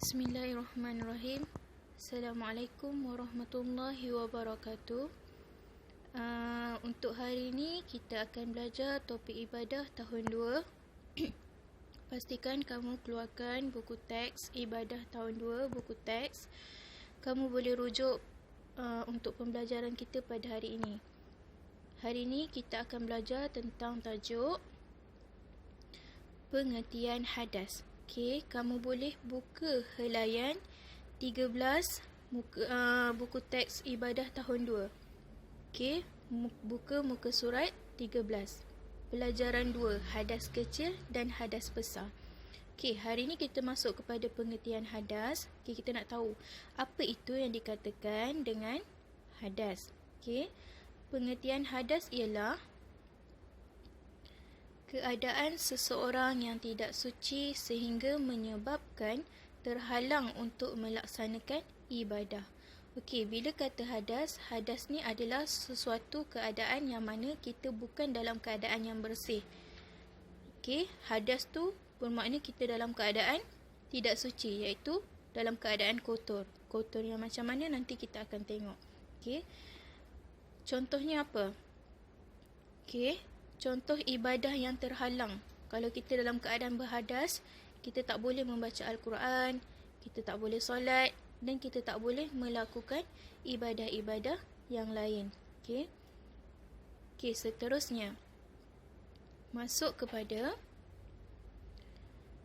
Bismillahirrahmanirrahim. Assalamualaikum warahmatullahi wabarakatuh. Untuk hari ini kita akan belajar topik ibadah tahun 2. Pastikan kamu keluarkan buku teks ibadah tahun 2, buku teks. Kamu boleh rujuk untuk pembelajaran kita pada hari ini. Hari ini kita akan belajar tentang tajuk pengertian hadas. Okey, kamu boleh buka helaian 13 buku teks ibadah tahun 2. Okey, buka muka surat 13. Pelajaran 2, hadas kecil dan hadas besar. Okey, hari ini kita masuk kepada pengertian hadas. Okey, kita nak tahu apa itu yang dikatakan dengan hadas. Okey, pengertian hadas ialah keadaan seseorang yang tidak suci sehingga menyebabkan terhalang untuk melaksanakan ibadah. Okey, bila kata hadas, hadas ni adalah sesuatu keadaan yang mana kita bukan dalam keadaan yang bersih. Okey, hadas tu bermakna kita dalam keadaan tidak suci, iaitu dalam keadaan kotor. Kotor yang macam mana nanti kita akan tengok. Okey, contohnya apa? Okey, contoh ibadah yang terhalang. Kalau kita dalam keadaan berhadas, kita tak boleh membaca Al-Quran, kita tak boleh solat dan kita tak boleh melakukan ibadah-ibadah yang lain. Okey. Okey, seterusnya masuk kepada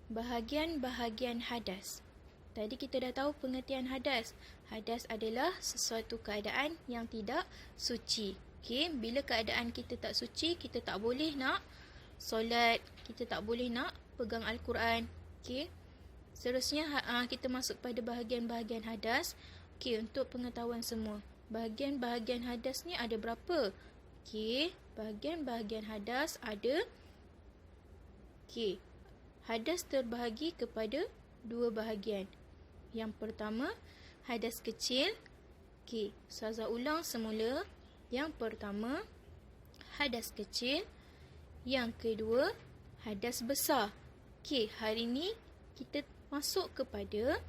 bahagian-bahagian hadas. Tadi kita dah tahu pengertian hadas. Hadas adalah sesuatu keadaan yang tidak suci. Okey, bila keadaan kita tak suci, kita tak boleh nak solat, kita tak boleh nak pegang Al-Quran. Okey. Seterusnya kita masuk pada bahagian-bahagian hadas. Okey, untuk pengetahuan semua, bahagian-bahagian hadas ni ada berapa? Okey, bahagian-bahagian hadas ada. Okey, hadas terbahagi kepada dua bahagian. Yang pertama, hadas kecil. Okey, Ustazah ulang semula. Yang pertama, hadas kecil. Yang kedua, hadas besar. Okey, hari ini kita masuk kepada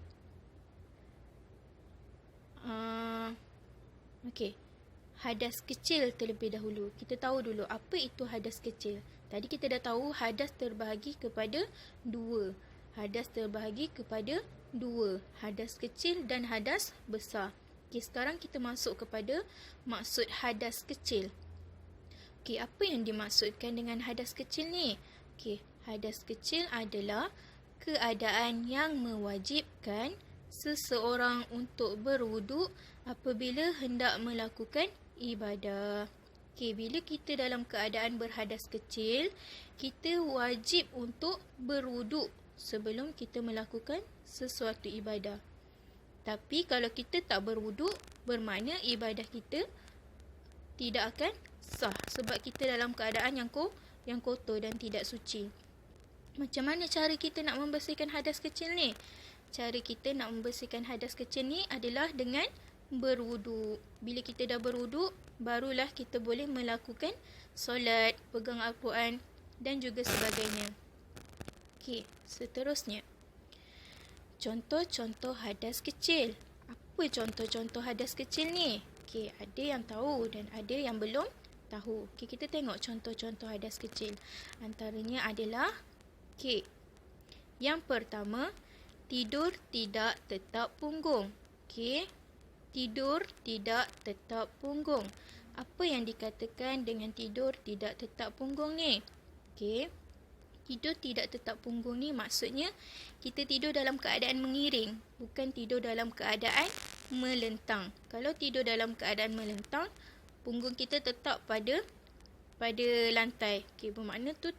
hadas kecil terlebih dahulu. Kita tahu dulu apa itu hadas kecil. Tadi kita dah tahu hadas terbahagi kepada dua. Hadas terbahagi kepada dua. Hadas kecil dan hadas besar. Okey, sekarang kita masuk kepada maksud hadas kecil. Okey, apa yang dimaksudkan dengan hadas kecil ni? Okey, hadas kecil adalah keadaan yang mewajibkan seseorang untuk berwuduk apabila hendak melakukan ibadah. Okey, bila kita dalam keadaan berhadas kecil, kita wajib untuk berwuduk sebelum kita melakukan sesuatu ibadah. Tapi kalau kita tak berwuduk, bermakna ibadah kita tidak akan sah sebab kita dalam keadaan yang kotor dan tidak suci. Macam mana cara kita nak membersihkan hadas kecil ni? Cara kita nak membersihkan hadas kecil ni adalah dengan berwuduk. Bila kita dah berwuduk, barulah kita boleh melakukan solat, pegang Al-Quran dan juga sebagainya. Okey, seterusnya, contoh-contoh hadas kecil. Apa contoh-contoh hadas kecil ni? Okey, ada yang tahu dan ada yang belum tahu. Okey, kita tengok contoh-contoh hadas kecil. Antaranya adalah, okey, yang pertama, tidur tidak tetap punggung. Okey, tidur tidak tetap punggung. Apa yang dikatakan dengan tidur tidak tetap punggung ni? Okey, tidur tidak tetap punggung ni maksudnya kita tidur dalam keadaan mengiring, bukan tidur dalam keadaan melentang. Kalau tidur dalam keadaan melentang, punggung kita tetap pada lantai. Okey, bermakna tu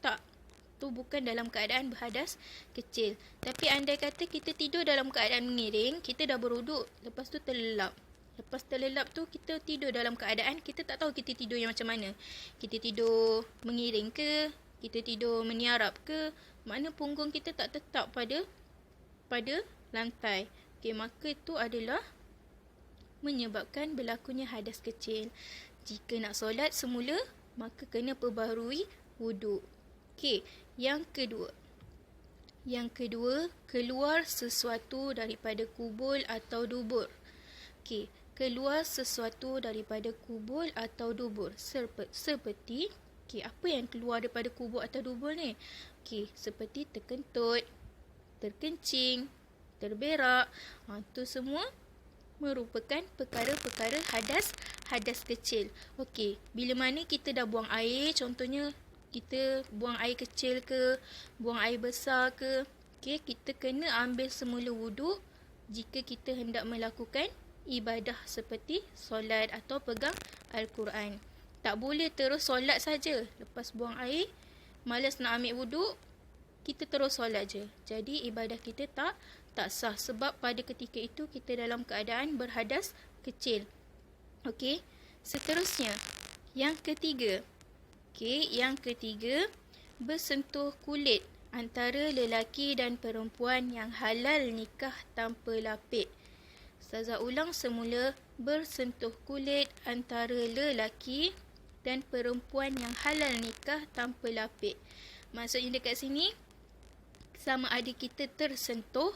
bukan dalam keadaan berhadas kecil. Tapi andai kata kita tidur dalam keadaan mengiring, kita dah berwuduk, lepas tu terlelap. Lepas terlelap tu kita tidur dalam keadaan kita tak tahu kita tidur yang macam mana. Kita tidur mengiring ke, kita tidur meniarap ke, makna punggung kita tak tetap pada lantai. Okey, maka itu adalah menyebabkan berlakunya hadas kecil. Jika nak solat semula, maka kena perbaharui wuduk. Okey, yang kedua, Yang kedua, keluar sesuatu daripada kubul atau dubur. Okey, keluar sesuatu daripada kubul atau dubur. Seperti, apa yang keluar daripada kubul atau dubur ni? Seperti terkentut, terkencing, terberak. Itu semua merupakan perkara-perkara hadas kecil. Bila mana kita dah buang air, contohnya kita buang air kecil ke, buang air besar ke, kita kena ambil semula wuduk jika kita hendak melakukan ibadah seperti solat atau pegang Al-Quran. Tak boleh terus solat saja. Lepas buang air, malas nak ambil wuduk, kita terus solat je. Jadi ibadah kita tak sah sebab pada ketika itu kita dalam keadaan berhadas kecil. Seterusnya, yang ketiga. Yang ketiga, bersentuh kulit antara lelaki dan perempuan yang halal nikah tanpa lapik. Ustazah ulang semula, bersentuh kulit antara lelaki dan perempuan yang halal nikah tanpa lapik. Maksudnya dekat sini, sama ada kita tersentuh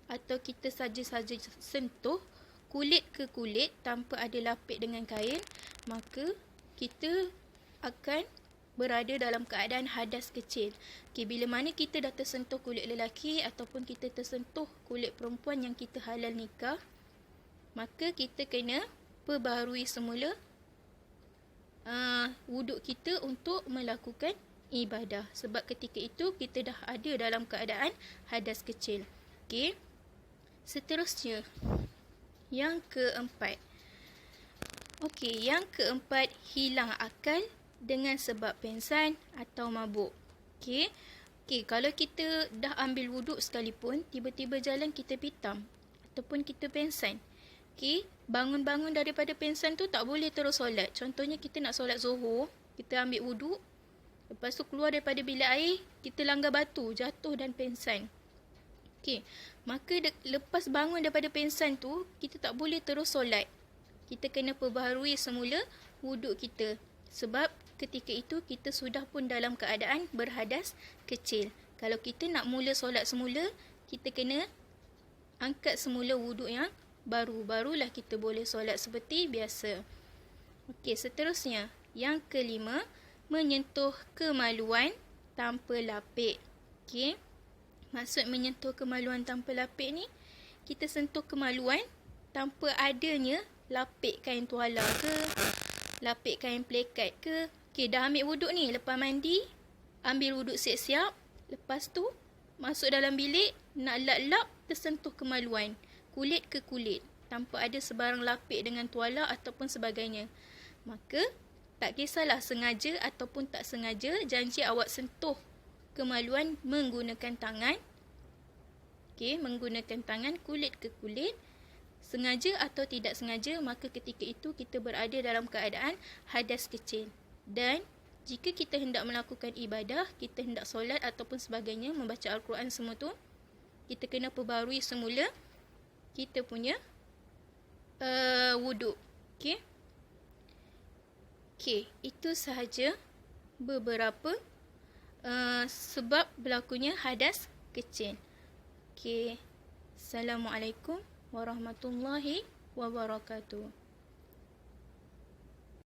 atau kita saja-saja sentuh kulit ke kulit tanpa ada lapik dengan kain, maka kita akan berada dalam keadaan hadas kecil. Bila mana kita dah tersentuh kulit lelaki ataupun kita tersentuh kulit perempuan yang kita halal nikah, maka kita kena perbaharui semula wuduk kita untuk melakukan ibadah. Sebab ketika itu kita dah ada dalam keadaan hadas kecil. Seterusnya, yang keempat. Yang keempat, hilang akal dengan sebab pengsan atau mabuk. Kalau kita dah ambil wuduk sekalipun, tiba-tiba jalan kita pitam ataupun kita pengsan. Bangun-bangun daripada pengsan tu tak boleh terus solat. Contohnya kita nak solat Zuhur, kita ambil wuduk, lepas tu keluar daripada bilik air, kita langgar batu, jatuh dan pengsan. Maka lepas bangun daripada pengsan tu, kita tak boleh terus solat. Kita kena perbaharui semula wuduk kita. Sebab ketika itu kita sudah pun dalam keadaan berhadas kecil. Kalau kita nak mula solat semula, kita kena angkat semula wuduk yang baru. Barulah kita boleh solat seperti biasa. Seterusnya, yang kelima, menyentuh kemaluan tanpa lapik. Maksud menyentuh kemaluan tanpa lapik ni, kita sentuh kemaluan tanpa adanya lapik kain tuala ke, lapik kain plekat ke. Dah ambil wuduk ni, lepas mandi, ambil wuduk siap-siap, lepas tu masuk dalam bilik, nak lap-lap, tersentuh kemaluan, kulit ke kulit, tanpa ada sebarang lapik dengan tuala ataupun sebagainya. Maka, tak kisahlah sengaja ataupun tak sengaja, janji awak sentuh kemaluan menggunakan tangan. Menggunakan tangan, kulit ke kulit, sengaja atau tidak sengaja, maka ketika itu kita berada dalam keadaan hadas kecil. Dan jika kita hendak melakukan ibadah, kita hendak solat ataupun sebagainya, membaca Al-Quran semua tu, kita kena perbarui semula kita punya wuduk. Itu sahaja beberapa sebab berlakunya hadas kecil. Assalamualaikum warahmatullahi wabarakatuh.